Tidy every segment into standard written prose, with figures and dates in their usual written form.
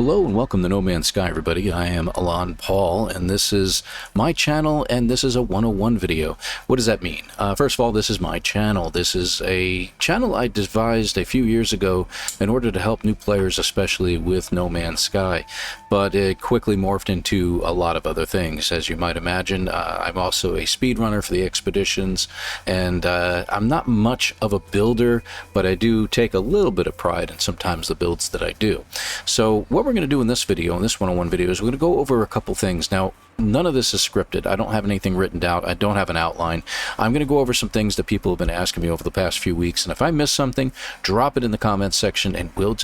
Hello and welcome to No Man's Sky, everybody. I am ElanPaul, and this is my channel, and this is a 101 video. What does that mean? First of all, this is my channel. This is a channel I devised a few years ago in order to help new players, especially with No Man's Sky. But it quickly morphed into a lot of other things, as you might imagine. I'm also a speedrunner for the expeditions, and I'm not much of a builder, but I do take a little bit of pride in sometimes the builds that I do. So what we're going to do in this video, in this 101 video, is we're going to go over a couple things. Now, none of this is scripted. I don't have anything written down. I don't have an outline. I'm going to go over some things that people have been asking me over the past few weeks, and if I miss something, drop it in the comments section and we'll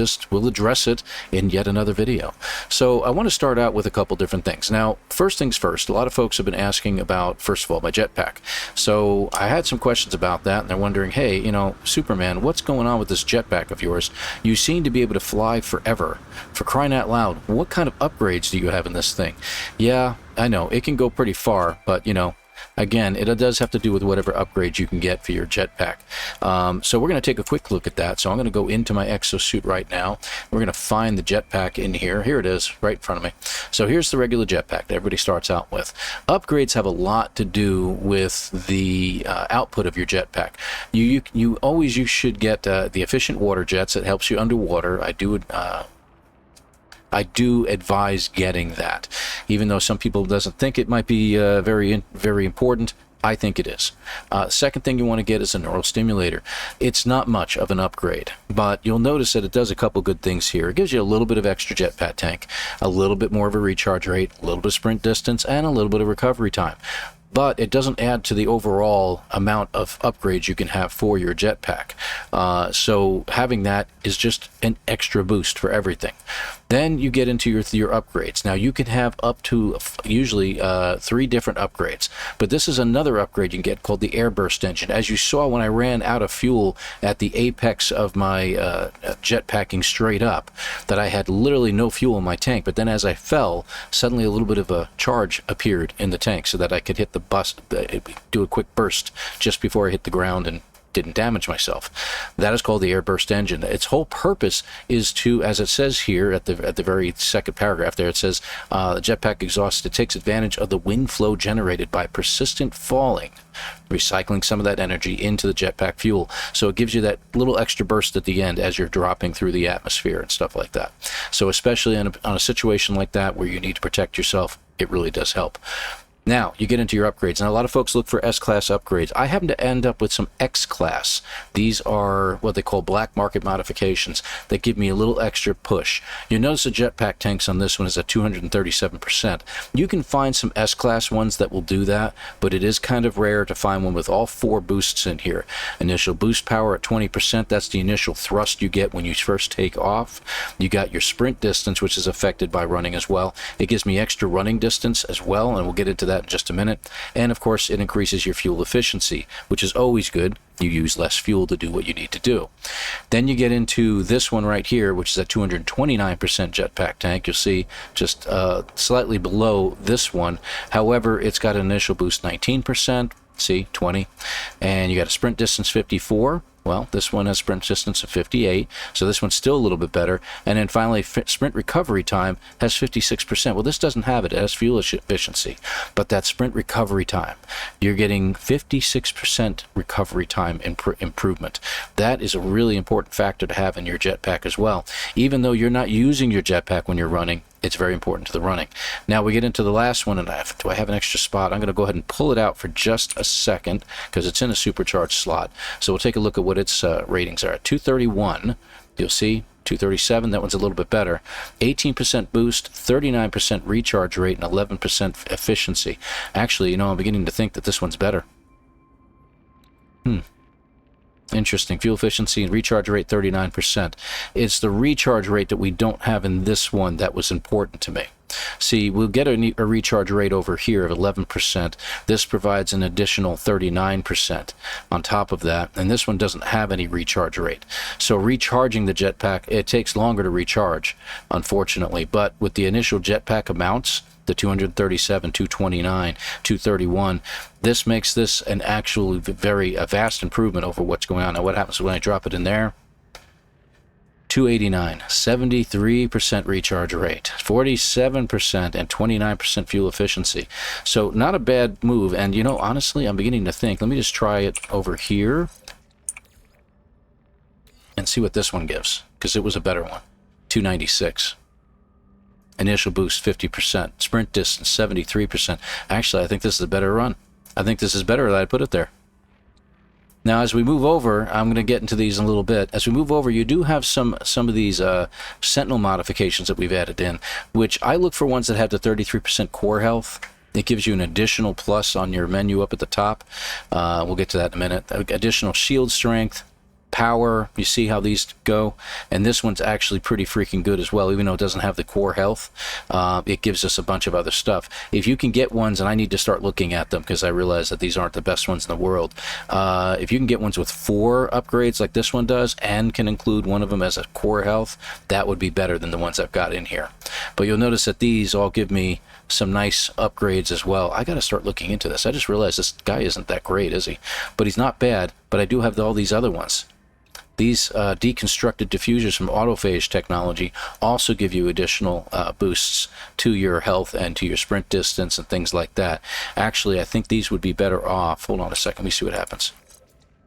address it in yet another video. So I want to start out with a couple different things. Now, first things first, a lot of folks have been asking about, first of all, my jetpack. So I had some questions about that, and they're wondering, hey, you know, Superman, what's going on with this jetpack of yours? You seem to be able to fly forever. For crying out loud, what kind of upgrades do you have in this thing? Yeah, I know, it can go pretty far, but, you know, again, it does have to do with whatever upgrades you can get for your jetpack. So we're going to take a quick look at that. So I'm going to go into my Exosuit right now. We're going to find the jetpack in here. Here it is, right in front of me. So here's the regular jetpack that everybody starts out with. Upgrades have a lot to do with the output of your jetpack. You should get the efficient water jets. It helps you underwater. I do advise getting that, even though some people doesn't think it might be very important. I think it is. Second thing you want to get is a neural stimulator. It's not much of an upgrade, but you'll notice that it does a couple good things here. It gives you a little bit of extra jetpack tank, a little bit more of a recharge rate, a little bit of sprint distance, and a little bit of recovery time. But it doesn't add to the overall amount of upgrades you can have for your jetpack. So having that is just an extra boost for everything. Then you get into your upgrades. Now you can have up to usually 3 different upgrades, but this is another upgrade you can get called the airburst engine. As you saw when I ran out of fuel at the apex of my jetpacking straight up, that I had literally no fuel in my tank, but then as I fell, suddenly a little bit of a charge appeared in the tank so that I could hit the do a quick burst just before I hit the ground and didn't damage myself. That is called the airburst engine. Its whole purpose is to, as it says here at the very second paragraph there, it says the jetpack exhaust, it takes advantage of the wind flow generated by persistent falling, recycling some of that energy into the jetpack fuel. So it gives you that little extra burst at the end as you're dropping through the atmosphere and stuff like that. So especially on a situation like that where you need to protect yourself, it really does help. Now, you get into your upgrades. Now, a lot of folks look for S-Class upgrades. I happen to end up with some X-Class. These are what they call black market modifications that give me a little extra push. You notice the jetpack tanks on this one is at 237%. You can find some S-Class ones that will do that, but it is kind of rare to find one with all 4 boosts in here. Initial boost power at 20%. That's the initial thrust you get when you first take off. You got your sprint distance, which is affected by running as well. It gives me extra running distance as well, and we'll get into that in just a minute. And of course, it increases your fuel efficiency, which is always good. You use less fuel to do what you need to do. Then you get into this one right here, which is a 229% jetpack tank. You'll see just slightly below this one. However, it's got an initial boost 19%, see, 20, and you got a sprint distance 54. Well, this one has sprint distance of 58, so this one's still a little bit better. And then finally, sprint recovery time has 56%. Well, this doesn't have it. It has fuel efficiency, but that sprint recovery time, you're getting 56% recovery time improvement. That is a really important factor to have in your jetpack as well. Even though you're not using your jetpack when you're running, it's very important to the running. Now we get into the last one, and do I have an extra spot? I'm going to go ahead and pull it out for just a second because it's in a supercharged slot. So we'll take a look at what its ratings are. At 231, you'll see 237, that one's a little bit better. 18% boost, 39% recharge rate, and 11% efficiency. Actually, you know, I'm beginning to think that this one's better. Interesting. Fuel efficiency and recharge rate 39%. It's the recharge rate that we don't have in this one that was important to me. See, we'll get a recharge rate over here of 11%. This provides an additional 39% on top of that, and this one doesn't have any recharge rate. So recharging the jetpack, it takes longer to recharge, unfortunately, but with the initial jetpack amounts, the 237, 229, 231, this makes this an actually a vast improvement over what's going on. Now, what happens when I drop it in there? 289, 73% recharge rate, 47% and 29% fuel efficiency. So not a bad move. And, you know, honestly, I'm beginning to think, let me just try it over here and see what this one gives, because it was a better one. 296. Initial boost 50%, sprint distance 73%. Actually, I think this is a better run. I think this is better that I put it there. Now, as we move over, I'm going to get into these in a little bit. As we move over, you do have some of these Sentinel modifications that we've added in, which I look for ones that have the 33% core health. It gives you an additional plus on your menu up at the top. We'll get to that in a minute. Additional shield strength, power, you see how these go, and this one's actually pretty freaking good as well, even though it doesn't have the core health. It gives us a bunch of other stuff. If you can get ones, and I need to start looking at them because I realize that these aren't the best ones in the world, if you can get ones with 4 upgrades like this one does and can include one of them as a core health, that would be better than the ones I've got in here. But you'll notice that these all give me some nice upgrades as well. I got to start looking into this. I just realized this guy isn't that great, is he? But he's not bad, but I do have all these other ones. These deconstructed diffusers from autophage technology also give you additional boosts to your health and to your sprint distance and things like that. Actually, I think these would be better off. Hold on a second. Let me see what happens.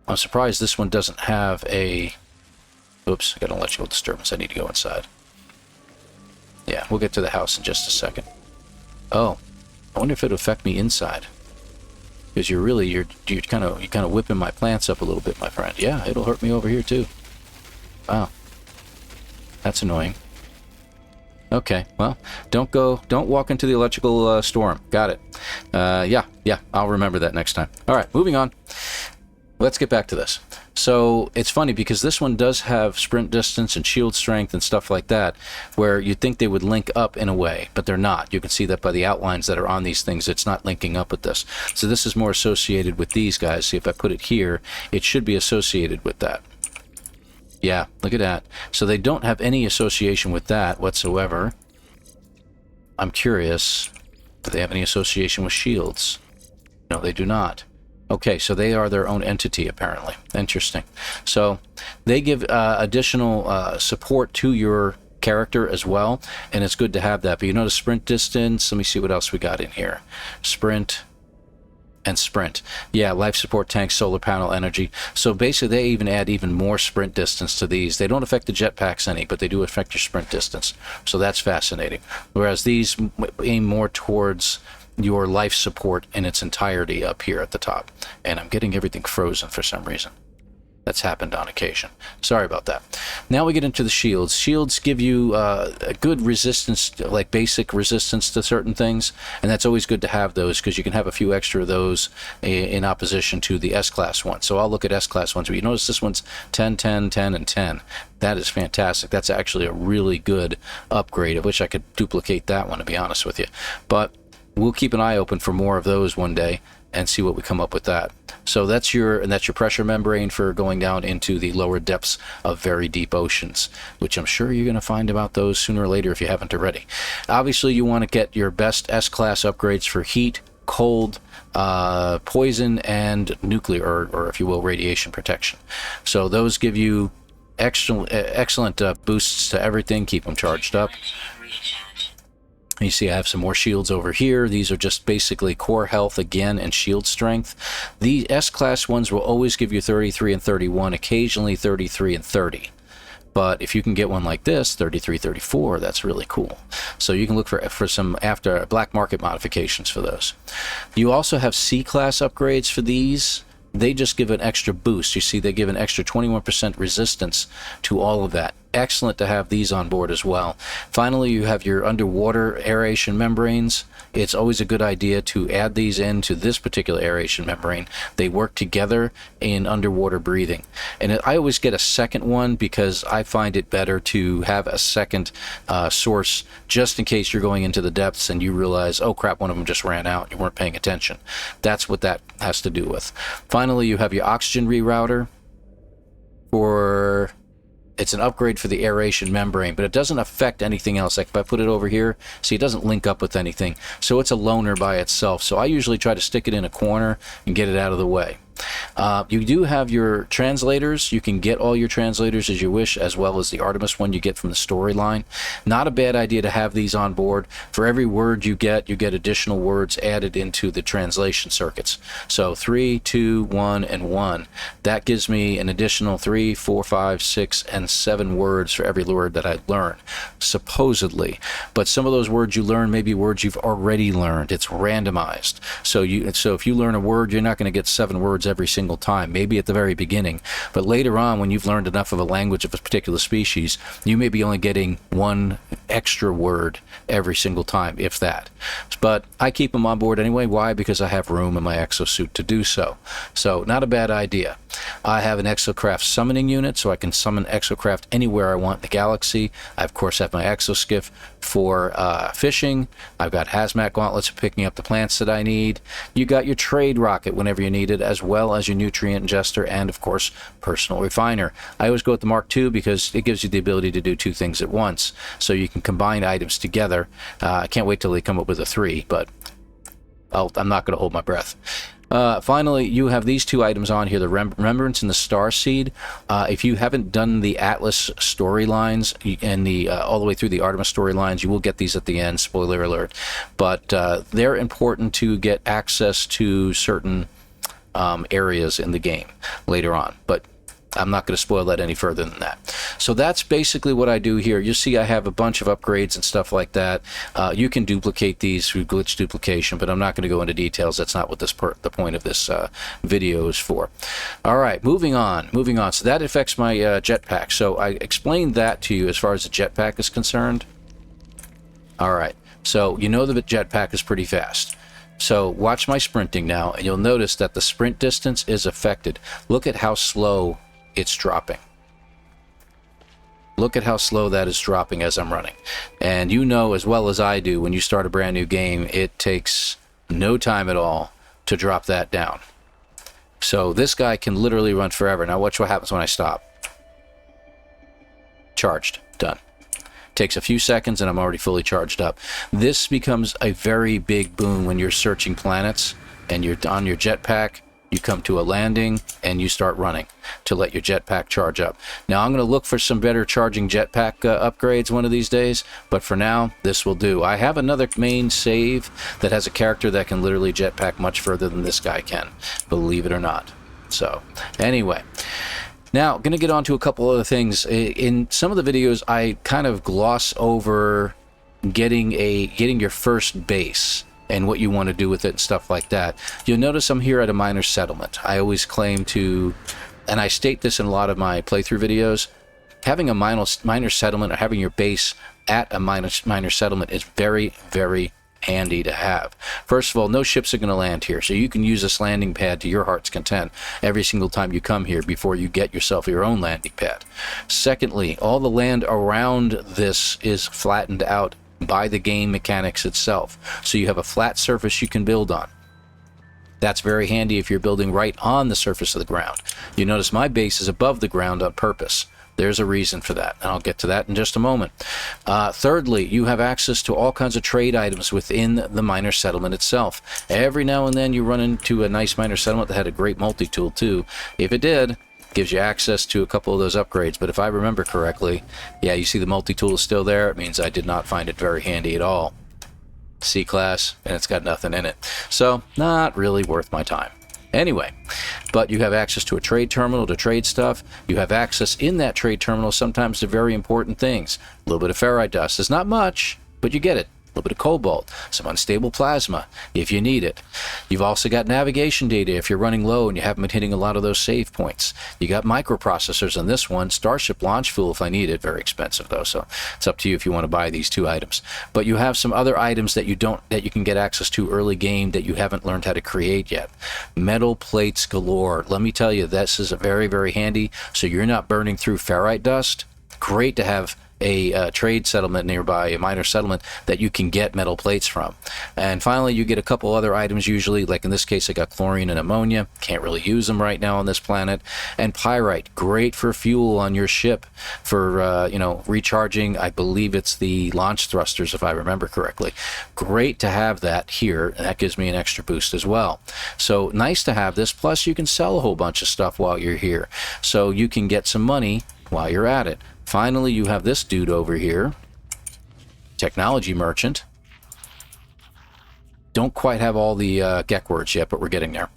I'm surprised this one doesn't have a... Oops, I got an electrical disturbance. I need to go inside. Yeah, we'll get to the house in just a second. Oh, I wonder if it would affect me inside. Because you're kind of whipping my plants up a little bit, my friend. Yeah, it'll hurt me over here too. Wow, that's annoying. Okay, well, don't walk into the electrical storm. Got it. Yeah, I'll remember that next time. All right, moving on. Let's get back to this. So it's funny because this one does have sprint distance and shield strength and stuff like that, where you'd think they would link up in a way, but they're not. You can see that by the outlines that are on these things. It's not linking up with this. So this is more associated with these guys. See, if I put it here, it should be associated with that. Yeah, look at that. So they don't have any association with that whatsoever. I'm curious, do they have any association with shields? No, they do not. Okay, so they are their own entity, apparently. Interesting. So they give additional support to your character as well, and it's good to have that. But you notice sprint distance. Let me see what else we got in here. Sprint and sprint. Yeah, life support tank, solar panel energy. So basically, they even add even more sprint distance to these. They don't affect the jetpacks any, but they do affect your sprint distance. So that's fascinating. Whereas these aim more towards your life support in its entirety up here at the top. And I'm getting everything frozen for some reason. That's happened on occasion. Sorry about that. Now we get into the shields. Shields give you a good resistance, like basic resistance to certain things, and that's always good to have those because you can have a few extra of those in opposition to the S-Class ones. So I'll look at S-Class ones, but you notice this one's 10, 10, 10, and 10. That is fantastic. That's actually a really good upgrade. I wish I could duplicate that one, to be honest with you. But we'll keep an eye open for more of those one day and see what we come up with that. So that's your pressure membrane for going down into the lower depths of very deep oceans, which I'm sure you're going to find about those sooner or later if you haven't already. Obviously, you want to get your best S-Class upgrades for heat, cold, poison, and nuclear, or if you will, radiation protection. So those give you excellent boosts to everything, keep them charged up. You see I have some more shields over here. These are just basically core health again and shield strength. The S-Class ones will always give you 33 and 31, occasionally 33 and 30. But if you can get one like this, 33, 34, that's really cool. So you can look for some after black market modifications for those. You also have C-Class upgrades for these. They just give an extra boost. You see, they give an extra 21% resistance to all of that. Excellent to have these on board as well. Finally, you have your underwater aeration membranes. It's always a good idea to add these into this particular aeration membrane. They work together in underwater breathing. And I always get a second one because I find it better to have a second source just in case you're going into the depths and you realize, oh crap, one of them just ran out. You weren't paying attention. That's what that has to do with. Finally, you have your oxygen rerouter. It's an upgrade for the aeration membrane, but it doesn't affect anything else. Like if I put it over here, see, it doesn't link up with anything. So it's a loner by itself. So I usually try to stick it in a corner and get it out of the way. You do have your translators. You can get all your translators as you wish, as well as the Artemis one you get from the storyline. Not a bad idea to have these on board. For every word you get additional words added into the translation circuits. So 3, 2, 1, and 1. That gives me an additional 3, 4, 5, 6, and 7 words for every word that I learn, supposedly. But some of those words you learn may be words you've already learned. It's randomized. So if you learn a word, you're not going to get 7 words every single time, maybe at the very beginning. But later on, when you've learned enough of a language of a particular species, you may be only getting 1 extra word every single time, if that. But I keep them on board anyway. Why? Because I have room in my exosuit to do so. So not a bad idea. I have an exocraft summoning unit, so I can summon exocraft anywhere I want in the galaxy. I, of course, have my exoskiff for fishing. I've got hazmat gauntlets for picking up the plants that I need. You got your trade rocket whenever you need it, as well as your nutrient ingester and, of course, personal refiner. I always go with the Mark II because it gives you the ability to do 2 things at once, so you can combine items together. I can't wait till they come up with a 3, but I'm not going to hold my breath. Finally, you have these 2 items on here, the Remembrance and the Starseed. If you haven't done the Atlas storylines and the all the way through the Artemis storylines, you will get these at the end, spoiler alert. But they're important to get access to certain areas in the game later on. But I'm not going to spoil that any further than that. So that's basically what I do here. You see I have a bunch of upgrades and stuff like that. You can duplicate these through glitch duplication, but I'm not going to go into details. That's not what the point of this video is for. All right, moving on. So that affects my jetpack. So I explained that to you as far as the jetpack is concerned. All right, so you know the jetpack is pretty fast. So watch my sprinting now, and you'll notice that the sprint distance is affected. Look at how slow it's dropping. Look at how slow that is dropping as I'm running. And you know as well as I do, when you start a brand new game, it takes no time at all to drop that down. So this guy can literally run forever. Now watch what happens when I stop. Charged. Done. Takes a few seconds and I'm already fully charged up. This becomes a very big boon when you're searching planets and you're on your jetpack. You come to a landing and you start running to let your jetpack charge up. Now I'm going to look for some better charging jetpack upgrades one of these days, but for now this will do. I have another main save that has a character that can literally jetpack much further than this guy can, believe it or not. So anyway, now going to get on to a couple other things. In some of the videos I kind of gloss over getting your first base and what you want to do with it and stuff like that. You'll notice I'm here at a minor settlement. I always claim to, and I state this in a lot of my playthrough videos, having a minor settlement or having your base at a minor settlement is very, very handy to have. First of all, no ships are going to land here, so you can use this landing pad to your heart's content every single time you come here before you get yourself your own landing pad. Secondly, all the land around this is flattened out by the game mechanics itself, so you have a flat surface you can build on. That's very handy if you're building right on the surface of the ground. You notice my base is above the ground on purpose. There's a reason for that, and I'll get to that in just a moment. Thirdly, you have access to all kinds of trade items within the minor settlement itself. Every now and then you run into a nice minor settlement that had a great multi-tool too. If it did, gives you access to a couple of those upgrades. But if I remember correctly, yeah, you see the multi-tool is still there. It means I did not find it very handy at all. C-class, and it's got nothing in it. So, not really worth my time. Anyway, but you have access to a trade terminal to trade stuff. You have access in that trade terminal sometimes to very important things. A little bit of ferrite dust. It's not much, but you get it. A little bit of cobalt, some unstable plasma if you need it. You've also got navigation data if you're running low and you haven't been hitting a lot of those save points. You got microprocessors on this one, starship launch fuel if I need it, very expensive though, so it's up to you if you want to buy these 2 items. But you have some other items that you can get access to early game that you haven't learned how to create yet. Metal plates galore. Let me tell you, this is a very, very handy, so you're not burning through ferrite dust. Great to have a trade settlement nearby, a minor settlement that you can get metal plates from. And finally, you get a couple other items usually, like in this case I got chlorine and ammonia, can't really use them right now on this planet, and pyrite, great for fuel on your ship for recharging. I believe it's the launch thrusters, if I remember correctly. Great to have that here, and that gives me an extra boost as well. So nice to have this, plus you can sell a whole bunch of stuff while you're here, so you can get some money while you're at it. Finally, you have this dude over here, technology merchant. Don't quite have all the GEC words yet, but we're getting there.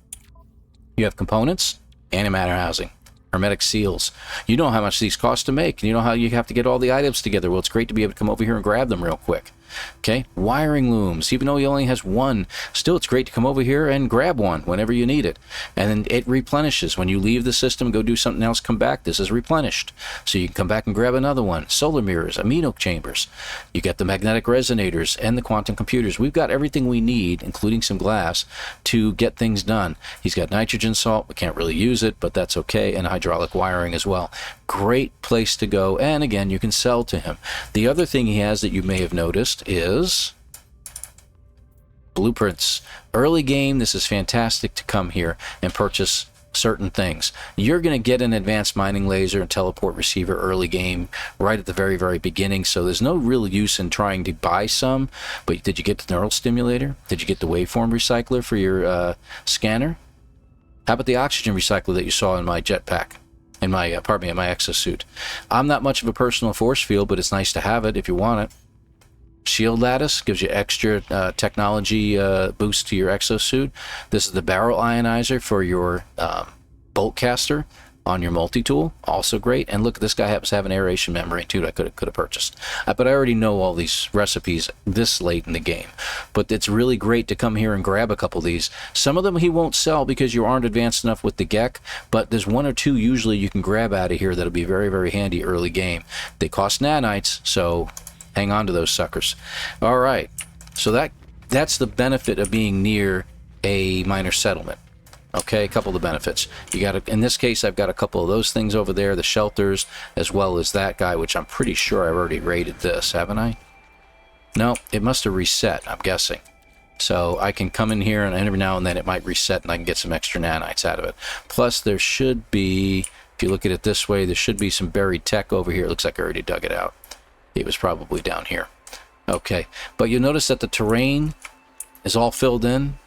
You have components, antimatter housing, hermetic seals. You know how much these cost to make, and you know how you have to get all the items together. Well, it's great to be able to come over here and grab them real quick. Okay, wiring looms. Even though he only has one, still it's great to come over here and grab one whenever you need it. And then it replenishes. When you leave the system and go do something else, come back, this is replenished. So you can come back and grab another one. Solar mirrors, amino chambers. You get the magnetic resonators and the quantum computers. We've got everything we need, including some glass, to get things done. He's got nitrogen salt. We can't really use it, but that's okay. And hydraulic wiring as well. Great place to go. And again, you can sell to him. The other thing he has that you may have noticed is blueprints. Early game, this is fantastic to come here and purchase certain things. You're going to get an advanced mining laser and teleport receiver early game right at the very, very beginning, so there's no real use in trying to buy some. But did you get the neural stimulator? Did you get the waveform recycler for your scanner? How about the oxygen recycler that you saw in my jetpack? In my, in my exosuit. I'm not much of a personal force field, but it's nice to have it if you want it. Shield lattice gives you extra technology boost to your exosuit. This is the barrel ionizer for your bolt caster on your multi-tool, also great. And look, this guy happens to have an aeration membrane too that I could have purchased. But I already know all these recipes this late in the game. But it's really great to come here and grab a couple of these. Some of them he won't sell because you aren't advanced enough with the GEC, but there's one or two usually you can grab out of here that'll be very, very handy early game. They cost nanites, so hang on to those suckers. All right, so that's the benefit of being near a minor settlement. Okay, a couple of the benefits. You got in this case, I've got a couple of those things over there, the shelters, as well as that guy, which I'm pretty sure I've already raided this, haven't I? No, it must have reset, I'm guessing. So I can come in here, and every now and then it might reset, and I can get some extra nanites out of it. Plus, there should be, if you look at it this way, there should be some buried tech over here. It looks like I already dug it out. It was probably down here. Okay, but you'll notice that the terrain is all filled in.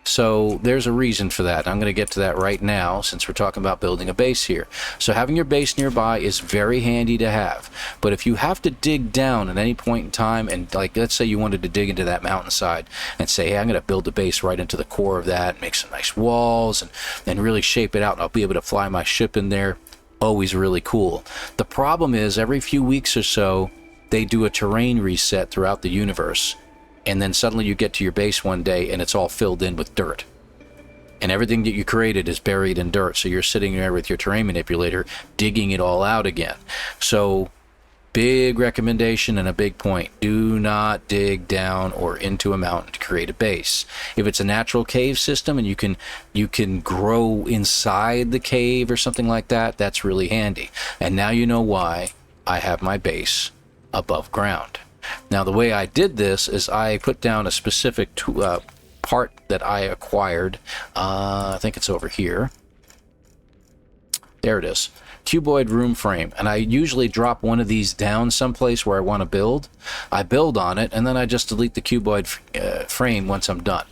So there's a reason for that. I'm going to get to that right now since we're talking about building a base here. So having your base nearby is very handy to have. But if you have to dig down at any point in time, and like let's say you wanted to dig into that mountainside and say, hey, I'm going to build a base right into the core of that, make some nice walls and really shape it out, and I'll be able to fly my ship in there. Always really cool. The problem is every few weeks or so, they do a terrain reset throughout the universe. And then suddenly you get to your base one day and it's all filled in with dirt. And everything that you created is buried in dirt. So you're sitting there with your terrain manipulator digging it all out again. So big recommendation and a big point. Do not dig down or into a mountain to create a base. If it's a natural cave system and you can grow inside the cave or something like that, that's really handy. And now you know why I have my base above ground. Now, the way I did this is I put down a specific part that I acquired. I think it's over here. There it is. Cuboid room frame. And I usually drop one of these down someplace where I want to build. I build on it, and then I just delete the cuboid frame once I'm done.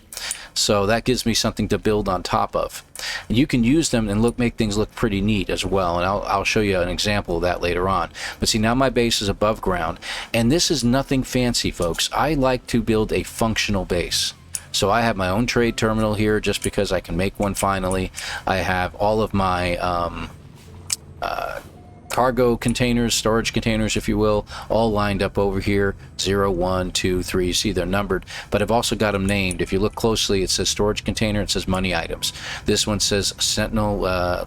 So that gives me something to build on top of. And you can use them and make things look pretty neat as well, and I'll show you an example of that later on. But see, now my base is above ground, and this is nothing fancy, folks. I like to build a functional base. So I have my own trade terminal here just because I can make one finally. I have all of my cargo containers, storage containers, if you will, all lined up over here. 0, 1, 2, 3. You see they're numbered, but I've also got them named. If you look closely, it says storage container, it says money items. This one says Sentinel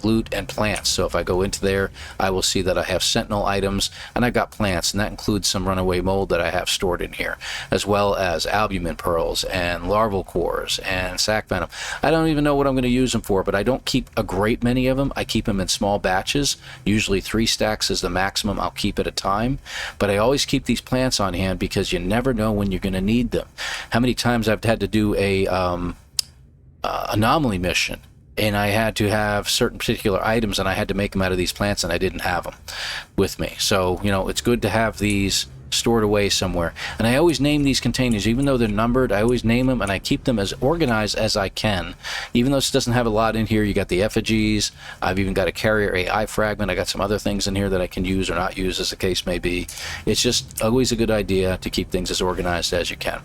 loot and plants. So if I go into there, I will see that I have Sentinel items, and I've got plants, and that includes some runaway mold that I have stored in here, as well as albumin pearls and larval cores and sac venom. I don't even know what I'm going to use them for, but I don't keep a great many of them. I keep them in small batches, usually 3 stacks is the maximum I'll keep at a time, but I always keep these plants on hand because you never know when you're going to need them. How many times I've had to do a anomaly mission, and I had to have certain particular items, and I had to make them out of these plants, and I didn't have them with me. So, you know, it's good to have these stored away somewhere. And I always name these containers, even though they're numbered. I always name them, and I keep them as organized as I can. Even though this doesn't have a lot in here, you got the effigies. I've even got a carrier AI fragment. I got some other things in here that I can use or not use, as the case may be. It's just always a good idea to keep things as organized as you can.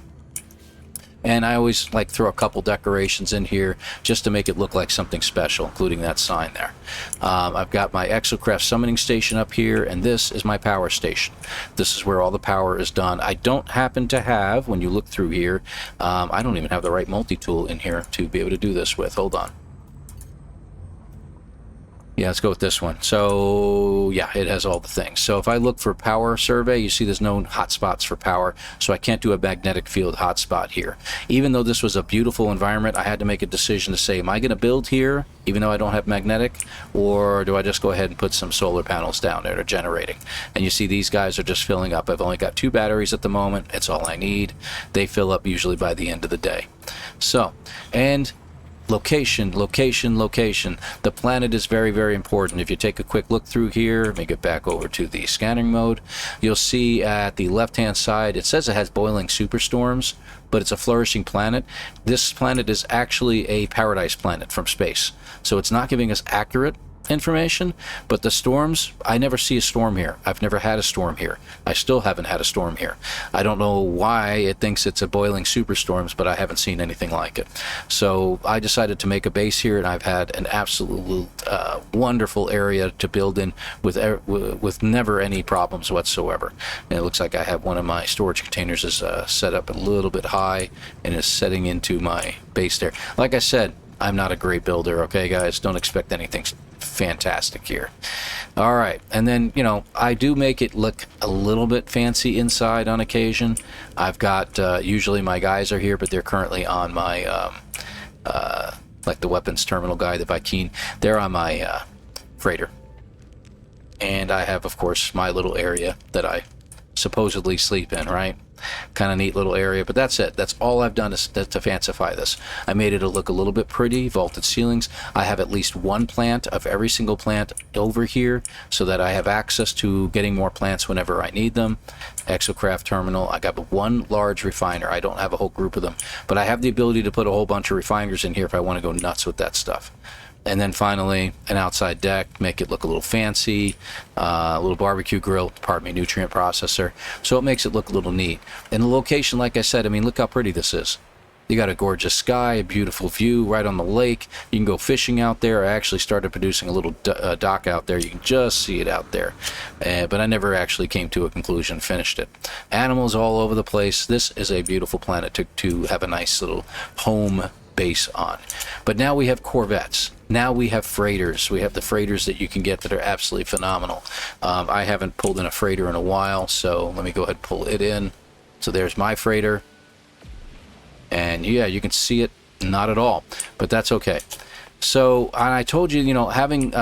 And I always like throw a couple decorations in here just to make it look like something special, including that sign there. I've got my Exocraft summoning station up here, and this is my power station. This is where all the power is done. I don't happen to have, when you look through here, I don't even have the right multi-tool in here to be able to do this with. Hold on. Yeah, let's go with this one. So yeah, it has all the things. So if I look for power survey, you see there's no hotspots for power, so I can't do a magnetic field hotspot here. Even though this was a beautiful environment, I had to make a decision to say, am I going to build here even though I don't have magnetic, or do I just go ahead and put some solar panels down there that are generating? And you see these guys are just filling up. I've only got 2 batteries at the moment. It's all I need. They fill up usually by the end of the day. So, and location, location, location. The planet is very, very important. If you take a quick look through here, let me get back over to the scanning mode. You'll see at the left-hand side, it says it has boiling superstorms, but it's a flourishing planet. This planet is actually a paradise planet from space. So it's not giving us accurate information, but the storms, I never see a storm here. I've never had a storm here. I still haven't had a storm here. I don't know why it thinks it's a boiling superstorms, but I haven't seen anything like it. So I decided to make a base here, and I've had an absolute wonderful area to build in with never any problems whatsoever. And it looks like I have one of my storage containers is set up a little bit high and is setting into my base there. Like I said, I'm not a great builder, okay, guys? Don't expect anything fantastic here. All right, and then, you know, I do make it look a little bit fancy inside on occasion. I've got, usually my guys are here, but they're currently on my, like the weapons terminal guy, the Viking. They're on my freighter. And I have, of course, my little area that I supposedly sleep in, right? Kind of neat little area, but that's it. That's all I've done is to fancify this. I made it look a little bit pretty, vaulted ceilings. I have at least 1 plant of every single plant over here so that I have access to getting more plants whenever I need them. Exocraft terminal. I got 1 large refiner. I don't have a whole group of them, but I have the ability to put a whole bunch of refiners in here if I want to go nuts with that stuff. And then finally, an outside deck, make it look a little fancy, a little barbecue grill, pardon me, nutrient processor. So it makes it look a little neat. And the location, like I said, I mean, look how pretty this is. You got a gorgeous sky, a beautiful view right on the lake. You can go fishing out there. I actually started producing a little dock out there. You can just see it out there. But I never actually came to a conclusion, finished it. Animals all over the place. This is a beautiful planet to have a nice little home base on. But now we have Corvettes. Now we have freighters. We have the freighters that you can get that are absolutely phenomenal. I haven't pulled in a freighter in a while, so let me go ahead and pull it in. So there's my freighter. And yeah, you can see it, not at all, but that's okay. So, and I told you, you know, having,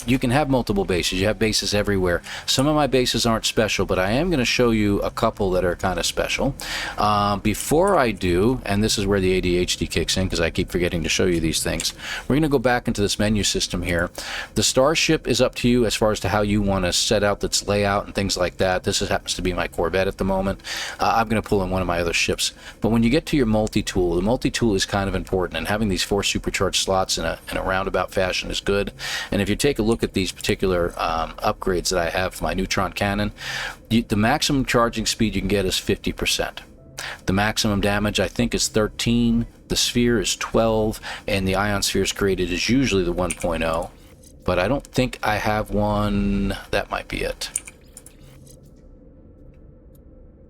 you can have multiple bases. You have bases everywhere. Some of my bases aren't special, but I am going to show you a couple that are kind of special. Before I do, and this is where the ADHD kicks in because I keep forgetting to show you these things, we're going to go back into this menu system here. The starship is up to you as far as to how you want to set out its layout and things like that. This happens to be my Corvette at the moment. I'm going to pull in one of my other ships. But when you get to your multi-tool, the multi-tool is kind of important, and having these 4 supercharged slots in a roundabout fashion is good. And if you take a look at these particular upgrades that I have for my neutron cannon, the maximum charging speed you can get is 50%. The maximum damage I think is 13, the sphere is 12, and the ion sphere is created is usually the 1.0, but I don't think I have one. That might be it.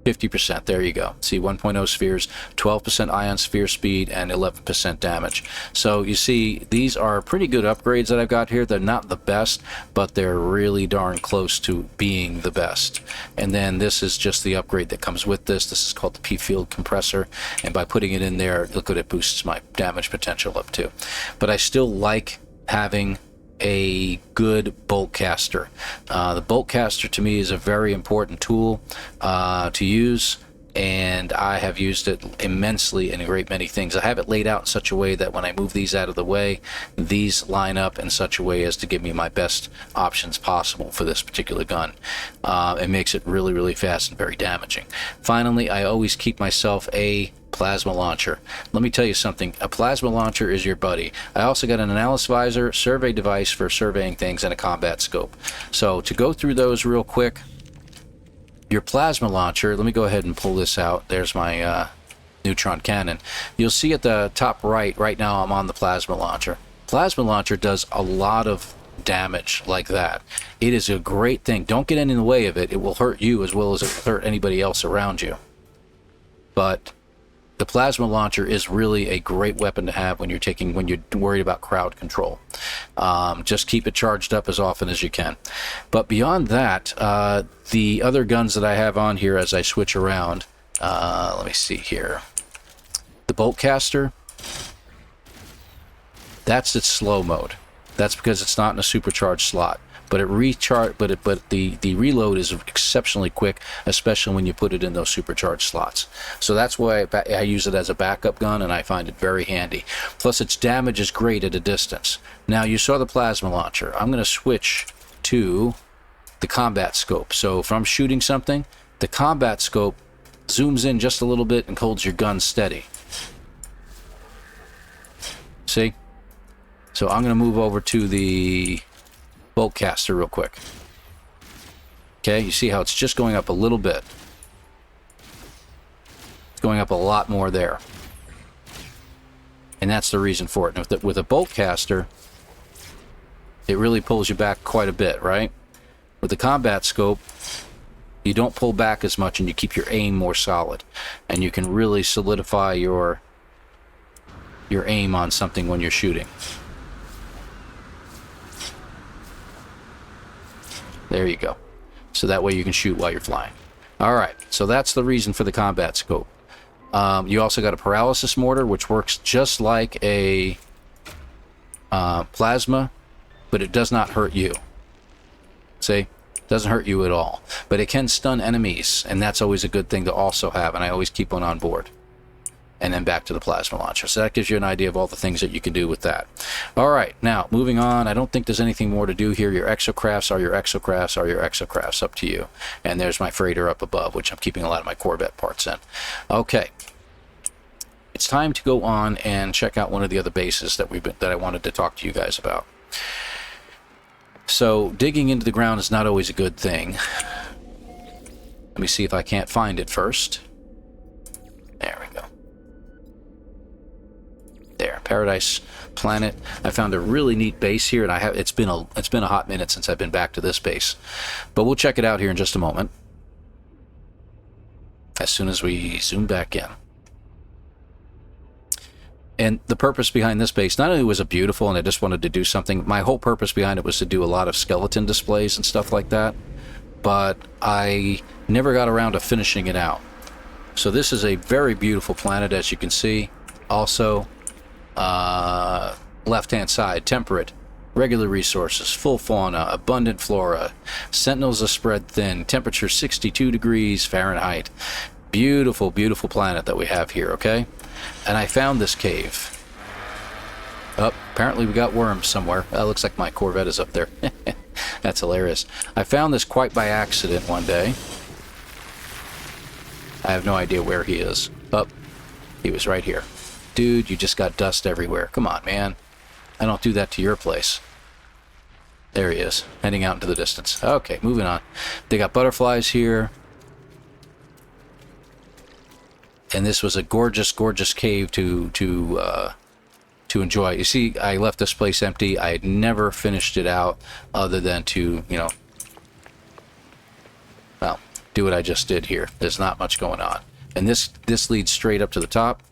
50%, there you go. See, 1.0 spheres, 12% ion sphere speed, and 11% damage. So you see, these are pretty good upgrades that I've got here. They're not the best, but they're really darn close to being the best. And then this is just the upgrade that comes with this. This is called the P-Field Compressor, and by putting it in there, look what it boosts my damage potential up to. But I still like having a good bolt caster. The bolt caster to me is a very important tool to use, and I have used it immensely in a great many things. I have it laid out in such a way that when I move these out of the way, these line up in such a way as to give me my best options possible for this particular gun. It makes it really, really fast and very damaging. Finally, I always keep myself a plasma launcher. Let me tell you something, a plasma launcher is your buddy. I also got an analysis visor, survey device for surveying things, and a combat scope. So to go through those real quick, your plasma launcher, let me go ahead and pull this out. There's my neutron cannon. You'll see at the top right now I'm on the plasma launcher. Plasma launcher does a lot of damage like that. It is a great thing. Don't get in the way of it. It will hurt you as well as it will hurt anybody else around you. But the plasma launcher is really a great weapon to have when you're worried about crowd control. Just keep it charged up as often as you can. But beyond that, the other guns that I have on here as I switch around, let me see here. The bolt caster, that's its slow mode. That's because it's not in a supercharged slot. But the reload is exceptionally quick, especially when you put it in those supercharged slots. So that's why I use it as a backup gun, and I find it very handy. Plus, its damage is great at a distance. Now, you saw the plasma launcher. I'm going to switch to the combat scope. So if I'm shooting something, the combat scope zooms in just a little bit and holds your gun steady. See? So I'm going to move over to the bolt caster real quick. Okay, you see how it's just going up a little bit. It's going up a lot more there. And that's the reason for it. And with a bolt caster, it really pulls you back quite a bit, right? With the combat scope, you don't pull back as much and you keep your aim more solid. And you can really solidify your aim on something when you're shooting. There you go. So that way you can shoot while you're flying. Alright, so that's the reason for the combat scope. You also got a paralysis mortar, which works just like a plasma, but it does not hurt you. See? It doesn't hurt you at all. But it can stun enemies, and that's always a good thing to also have, and I always keep one on board. And then back to the plasma launcher. So that gives you an idea of all the things that you can do with that. Alright, now, moving on. I don't think there's anything more to do here. Your exocrafts are your exocrafts are your exocrafts. Up to you. And there's my freighter up above, which I'm keeping a lot of my Corvette parts in. Okay. It's time to go on and check out one of the other bases that I wanted to talk to you guys about. So, digging into the ground is not always a good thing. Let me see if I can't find it first. There we go. There, Paradise Planet. I found a really neat base here, and it's been a hot minute since I've been back to this base. But we'll check it out here in just a moment. As soon as we zoom back in. And the purpose behind this base, not only was it beautiful and I just wanted to do something, my whole purpose behind it was to do a lot of skeleton displays and stuff like that, but I never got around to finishing it out. So this is a very beautiful planet, as you can see. Also, left-hand side, temperate, regular resources, full fauna, abundant flora, sentinels are spread thin, temperature 62 degrees Fahrenheit. Beautiful, beautiful planet that we have here, okay? And I found this cave. Oh, apparently we got worms somewhere. That looks like my Corvette is up there. That's hilarious. I found this quite by accident one day. I have no idea where he is. Oh, he was right here. Dude, you just got dust everywhere. Come on, man. I don't do that to your place. There he is, heading out into the distance. Okay, moving on. They got butterflies here. And this was a gorgeous, gorgeous cave to enjoy. You see, I left this place empty. I had never finished it out other than to, you know, well, do what I just did here. There's not much going on. And this leads straight up to the top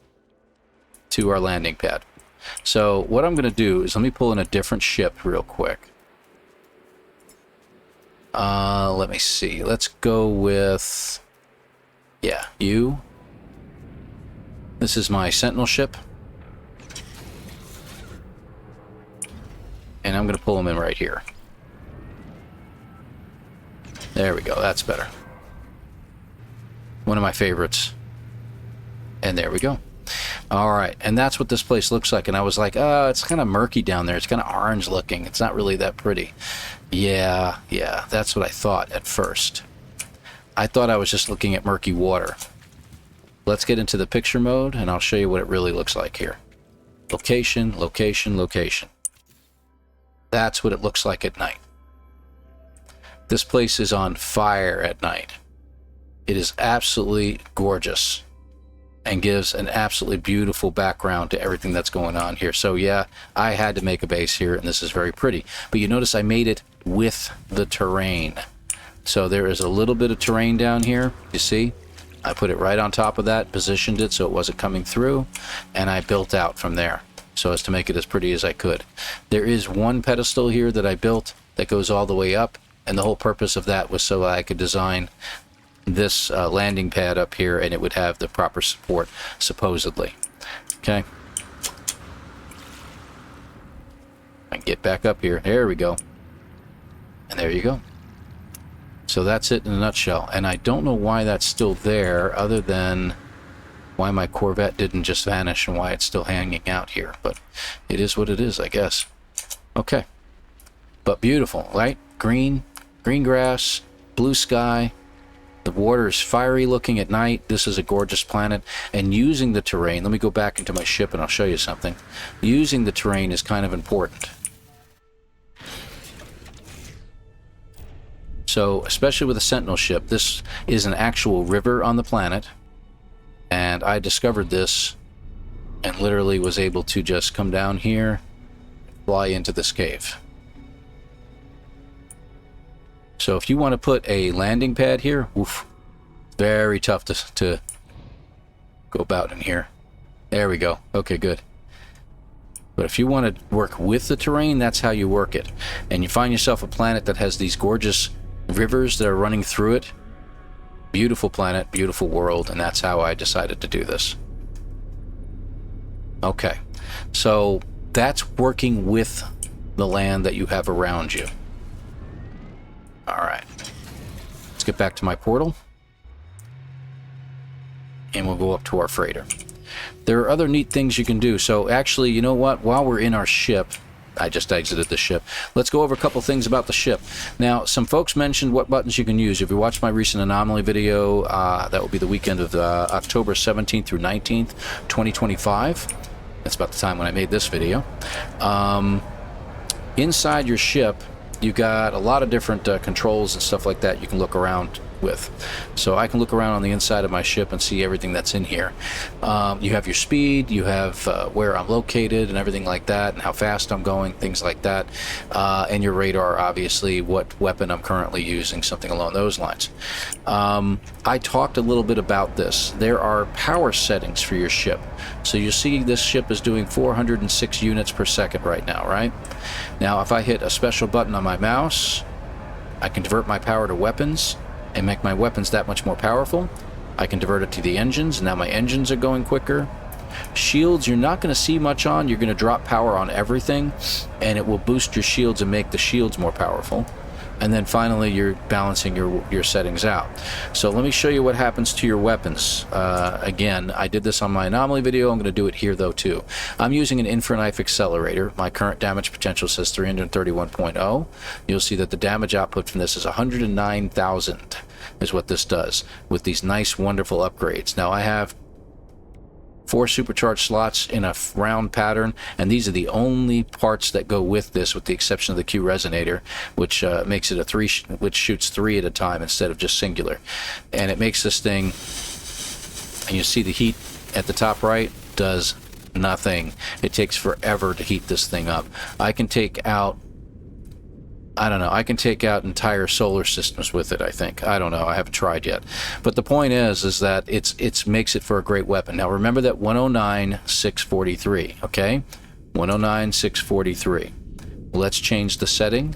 to our landing pad. So what I'm going to do is let me pull in a different ship real quick. Let me see. Let's go with, yeah, you. This is my Sentinel ship. And I'm going to pull them in right here. There we go. That's better. One of my favorites. And there we go. All right, and that's what this place looks like. And I was like, oh, it's kind of murky down there. It's kind of orange looking. It's not really that pretty. Yeah, that's what I thought at first. I thought I was just looking at murky water. Let's get into the picture mode, and I'll show you what it really looks like here. Location, location, location. That's what it looks like at night. This place is on fire at night. It is absolutely gorgeous and gives an absolutely beautiful background to everything that's going on here. So yeah, I had to make a base here, and this is very pretty. But you notice I made it with the terrain. So there is a little bit of terrain down here, you see? I put it right on top of that, positioned it so it wasn't coming through, and I built out from there so as to make it as pretty as I could. There is one pedestal here that I built that goes all the way up, and the whole purpose of that was so I could design this landing pad up here, and it would have the proper support, supposedly. Okay. I can get back up here. There we go. And there you go. So that's it in a nutshell. And I don't know why that's still there, other than why my Corvette didn't just vanish and why it's still hanging out here. But it is what it is, I guess. Okay. But beautiful, right? Green grass, blue sky. The water is fiery looking at night. This is a gorgeous planet. And using the terrain, let me go back into my ship and I'll show you something. Using the terrain is kind of important. So, especially with a Sentinel ship, this is an actual river on the planet. And I discovered this and literally was able to just come down here, fly into this cave. So if you want to put a landing pad here, oof, very tough to go about in here. There we go. Okay, good. But if you want to work with the terrain, that's how you work it. And you find yourself a planet that has these gorgeous rivers that are running through it. Beautiful planet, beautiful world, and that's how I decided to do this. Okay, so that's working with the land that you have around you. Alright, let's get back to my portal. And we'll go up to our freighter. There are other neat things you can do. So actually, you know what? While we're in our ship, I just exited the ship. Let's go over a couple things about the ship. Now, some folks mentioned what buttons you can use. If you watched my recent anomaly video, that will be the weekend of October 17th through 19th, 2025. That's about the time when I made this video. Inside your ship, you got a lot of different controls and stuff like that you can look around with. So I can look around on the inside of my ship and see everything that's in here. You have your speed, you have where I'm located and everything like that, and how fast I'm going, things like that. And your radar, obviously, what weapon I'm currently using, something along those lines. I talked a little bit about this. There are power settings for your ship. So you see this ship is doing 406 units per second right now, right? Now, if I hit a special button on my mouse, I can divert my power to weapons and make my weapons that much more powerful. I can divert it to the engines. Now my engines are going quicker. Shields, you're not going to see much on. You're going to drop power on everything, and it will boost your shields and make the shields more powerful. And then finally, you're balancing your settings out. So let me show you what happens to your weapons. Again, I did this on my anomaly video. I'm going to do it here, though, too. I'm using an Infraknife accelerator. My current damage potential says 331.0. You'll see that the damage output from this is 109,000 is what this does with these nice, wonderful upgrades. Now, I have 4 supercharged slots in a round pattern, and these are the only parts that go with this, with the exception of the Q resonator, which makes it a 3, which shoots 3 at a time instead of just singular. And it makes this thing, and you see the heat at the top right, does nothing. It takes forever to heat this thing up. I can take out, I don't know, I can take out entire solar systems with it, I think. I don't know, I haven't tried yet. But the point is that it makes it for a great weapon. Now remember that 109,643, okay? 109,643. Let's change the setting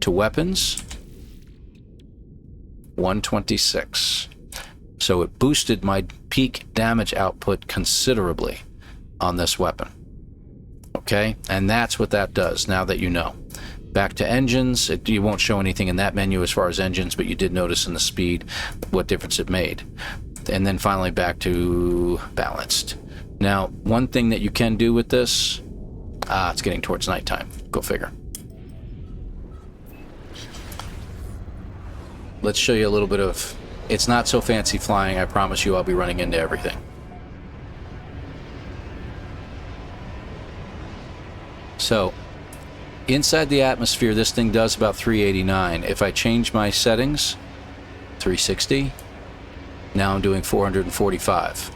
to weapons. 126. So it boosted my peak damage output considerably on this weapon. Okay, and that's what that does, now that you know. Back to engines, you won't show anything in that menu as far as engines, but you did notice in the speed what difference it made. And then finally back to balanced. Now, one thing that you can do with this, it's getting towards nighttime, go figure. Let's show you a little bit of, it's not so fancy flying, I promise you I'll be running into everything. So, inside the atmosphere, this thing does about 389. If I change my settings, 360, now I'm doing 445.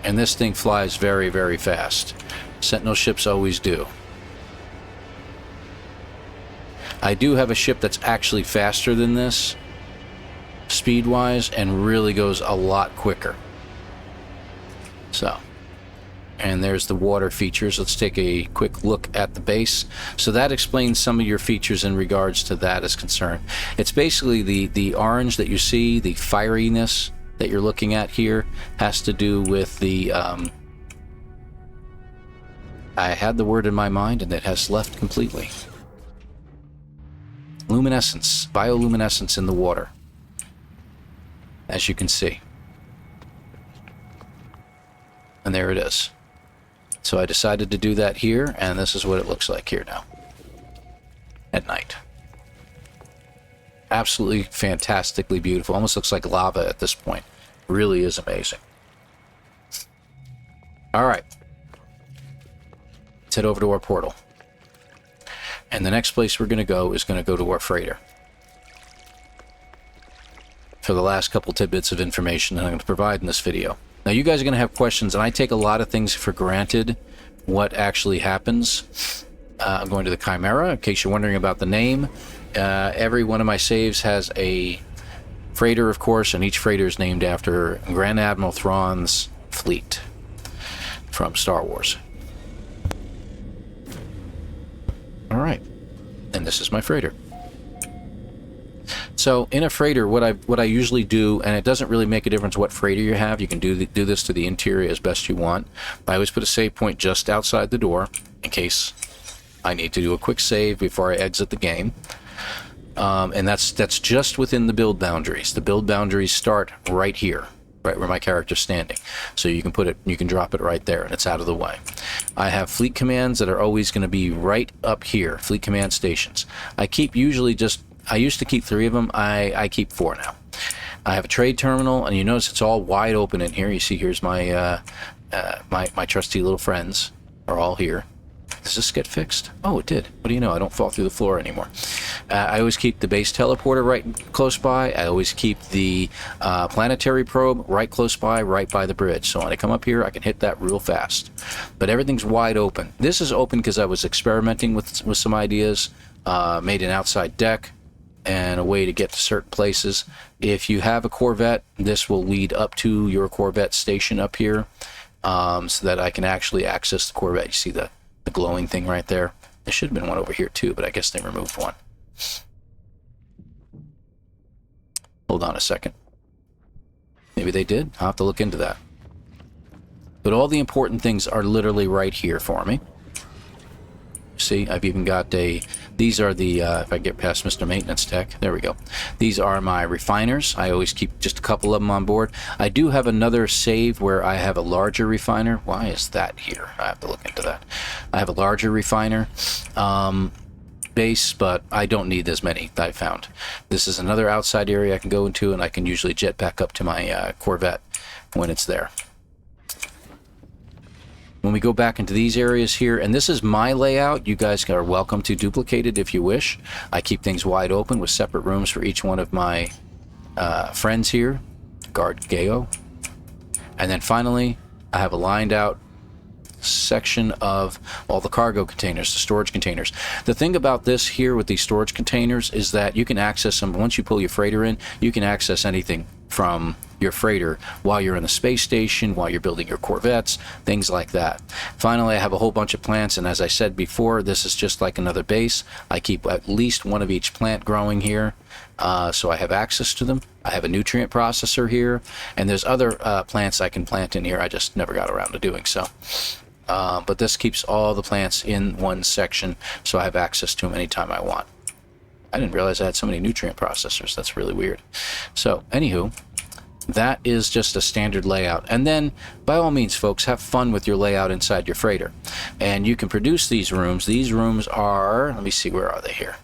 And this thing flies very, very fast. Sentinel ships always do. I do have a ship that's actually faster than this, speed-wise, and really goes a lot quicker. So, and there's the water features. Let's take a quick look at the base. So that explains some of your features in regards to that is concerned. It's basically the orange that you see, the fieriness that you're looking at here, has to do with the... I had the word in my mind and it has left completely. Luminescence, bioluminescence in the water, as you can see. And there it is. So I decided to do that here, and this is what it looks like here now at night. Absolutely fantastically beautiful. Almost looks like lava at this point. Really is amazing. All right. Let's head over to our portal. And the next place we're going to go to our freighter. For the last couple tidbits of information that I'm going to provide in this video. Now, you guys are going to have questions, and I take a lot of things for granted what actually happens. I'm going to the Chimera, in case you're wondering about the name. Every one of my saves has a freighter, of course, and each freighter is named after Grand Admiral Thrawn's fleet from Star Wars. All right, and this is my freighter. So in a freighter, what I usually do, and it doesn't really make a difference what freighter you have, you can do this to the interior as best you want. I always put a save point just outside the door in case I need to do a quick save before I exit the game. And that's just within the build boundaries. The build boundaries start right here, right where my character's standing. So you can put it, you can drop it right there, and it's out of the way. I have fleet commands that are always going to be right up here, fleet command stations. I used to keep 3 of them. I keep 4 now. I have a trade terminal, and you notice it's all wide open in here. You see, here's my my trusty little friends are all here. Does this get fixed? Oh, it did. What do you know? I don't fall through the floor anymore. I always keep the base teleporter right close by. I always keep the planetary probe right close by, right by the bridge. So when I come up here, I can hit that real fast. But everything's wide open. This is open because I was experimenting with some ideas, made an outside deck, and a way to get to certain places. If you have a Corvette, this will lead up to your Corvette station up here, so that I can actually access the Corvette. You see the glowing thing right there? There should have been one over here too, but I guess they removed one. Hold on a second. Maybe they did? I'll have to look into that. But all the important things are literally right here for me. See, I've even got these are the, if I get past Mr. Maintenance Tech, there we go. These are my refiners. I always keep just a couple of them on board. I do have another save where I have a larger refiner. Why is that here? I have to look into that. I have a larger refiner base, but I don't need as many that I found. This is another outside area I can go into, and I can usually jetpack up to my Corvette when it's there. When we go back into these areas here, and this is my layout, you guys are welcome to duplicate it if you wish. I keep things wide open with separate rooms for each one of my friends here, Guard Geo. And then finally, I have a lined out section of all the cargo containers, the storage containers. The thing about this here with these storage containers is that you can access them. Once you pull your freighter in, you can access anything from your freighter while you're in the space station, while you're building your Corvettes, things like that. Finally, I have a whole bunch of plants, and as I said before, this is just like another base. I keep at least one of each plant growing here, so I have access to them. I have a nutrient processor here, and there's other plants I can plant in here. I just never got around to doing so. But this keeps all the plants in one section, so I have access to them anytime I want. I didn't realize I had so many nutrient processors. That's really weird. So, anywho, that is just a standard layout. And then, by all means, folks, have fun with your layout inside your freighter. And you can produce these rooms. These rooms are, let me see, where are they here?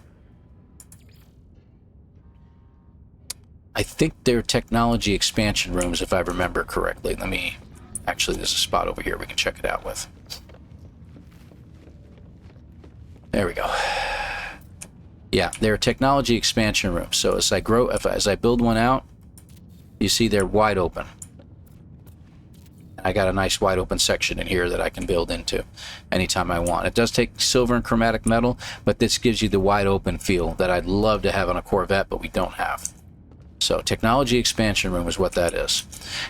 I think they're technology expansion rooms, if I remember correctly. Let me, actually, there's a spot over here we can check it out with. There we go. Yeah, they're technology expansion rooms. So as I grow, as I build one out, you see they're wide open. I got a nice wide open section in here that I can build into anytime I want. It does take silver and chromatic metal, but this gives you the wide open feel that I'd love to have on a Corvette, but we don't have. So technology expansion room is what that is.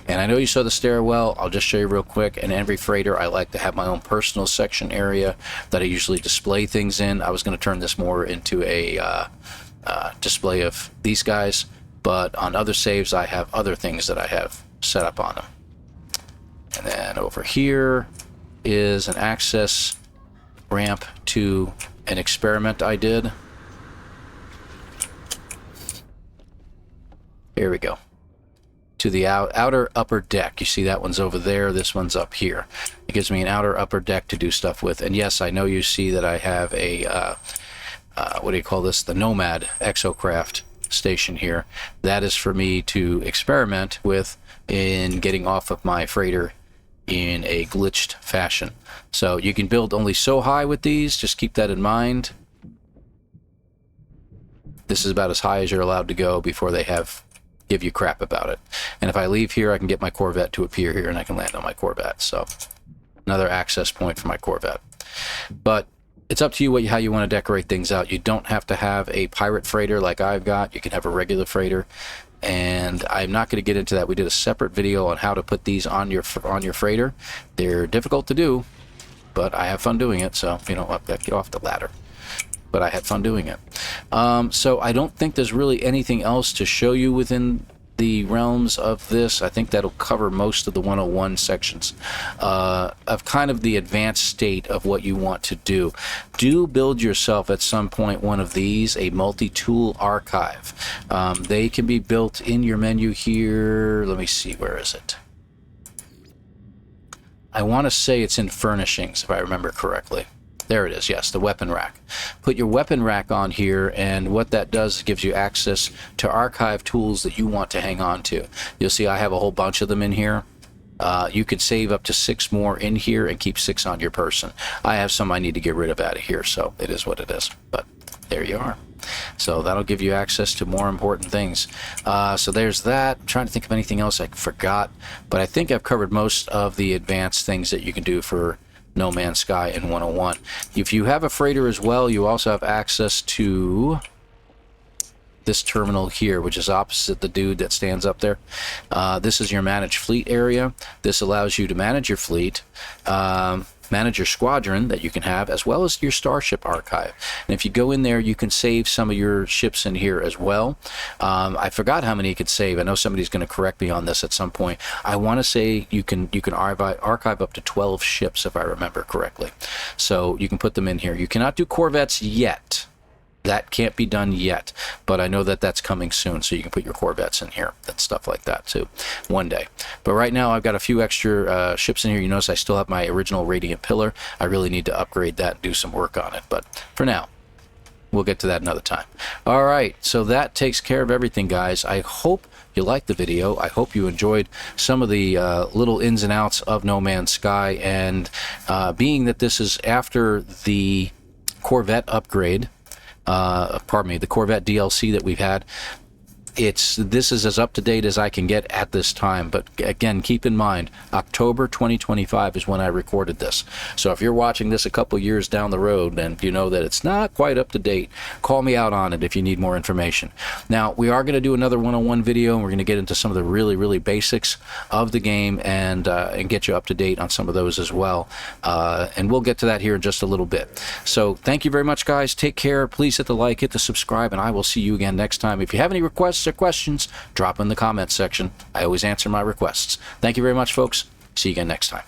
And I know you saw the stairwell. I'll just show you real quick. In every freighter, I like to have my own personal section area that I usually display things in. I was going to turn this more into a display of these guys, but on other saves, I have other things that I have set up on them. And then over here is an access ramp to an experiment I did. Here we go. To the outer upper deck. You see that one's over there. This one's up here. It gives me an outer upper deck to do stuff with. And yes, I know you see that I have a, what do you call this? The Nomad exocraft station here. That is for me to experiment with in getting off of my freighter in a glitched fashion. So you can build only so high with these. Just keep that in mind. This is about as high as you're allowed to go before they give you crap about it. And if I leave here, I can get my Corvette to appear here and I can land on my Corvette. So another access point for my Corvette. But it's up to you how you want to decorate things out. You don't have to have a pirate freighter like I've got. You can have a regular freighter. And I'm not going to get into that. We did a separate video on how to put these on your freighter. They're difficult to do, but I have fun doing it. So, you know, get off the ladder. But I had fun doing it. So I don't think there's really anything else to show you within the realms of this. I think that'll cover most of the 101 sections of kind of the advanced state of what you want to do. Do build yourself at some point one of these, a multi-tool archive. They can be built in your menu here. Let me see, where is it? I want to say it's in furnishings, if I remember correctly. There it is, yes, the weapon rack. Put your weapon rack on here, and what that does is gives you access to archive tools that you want to hang on to. You'll see I have a whole bunch of them in here. You could save up to 6 more in here and keep 6 on your person. I have some I need to get rid of out of here, so it is what it is. But there you are. So that'll give you access to more important things. So there's that. I'm trying to think of anything else I forgot, but I think I've covered most of the advanced things that you can do for No Man's Sky in 101. If you have a freighter as well, you also have access to this terminal here, which is opposite the dude that stands up there. This is your manage fleet area. This allows you to manage your fleet, manage your squadron that you can have, as well as your starship archive. And if you go in there, you can save some of your ships in here as well. I forgot how many you could save. I know somebody's going to correct me on this at some point. I want to say you can archive up to 12 ships, if I remember correctly. So you can put them in here. You cannot do Corvettes yet. That can't be done yet, but I know that that's coming soon, so you can put your Corvettes in here and stuff like that too, one day. But right now I've got a few extra ships in here. You notice I still have my original Radiant Pillar. I really need to upgrade that and do some work on it, but for now, we'll get to that another time. All right, so that takes care of everything, guys. I hope you liked the video. I hope you enjoyed some of the little ins and outs of No Man's Sky, and being that this is after the Corvette upgrade, pardon me, the Corvette DLC that we've had, this is as up to date as I can get at this time. But again, keep in mind, October 2025 is when I recorded this. So if you're watching this a couple years down the road and you know that it's not quite up to date, call me out on it if you need more information. Now, we are going to do another 101 video, and we're going to get into some of the really basics of the game and get you up to date on some of those as well. And we'll get to that here in just a little bit. So thank you very much, guys. Take care. Please hit the like, hit the subscribe, and I will see you again next time. If you have any requests or questions, drop in the comments section. I always answer my requests. Thank you very much, folks. See you again next time.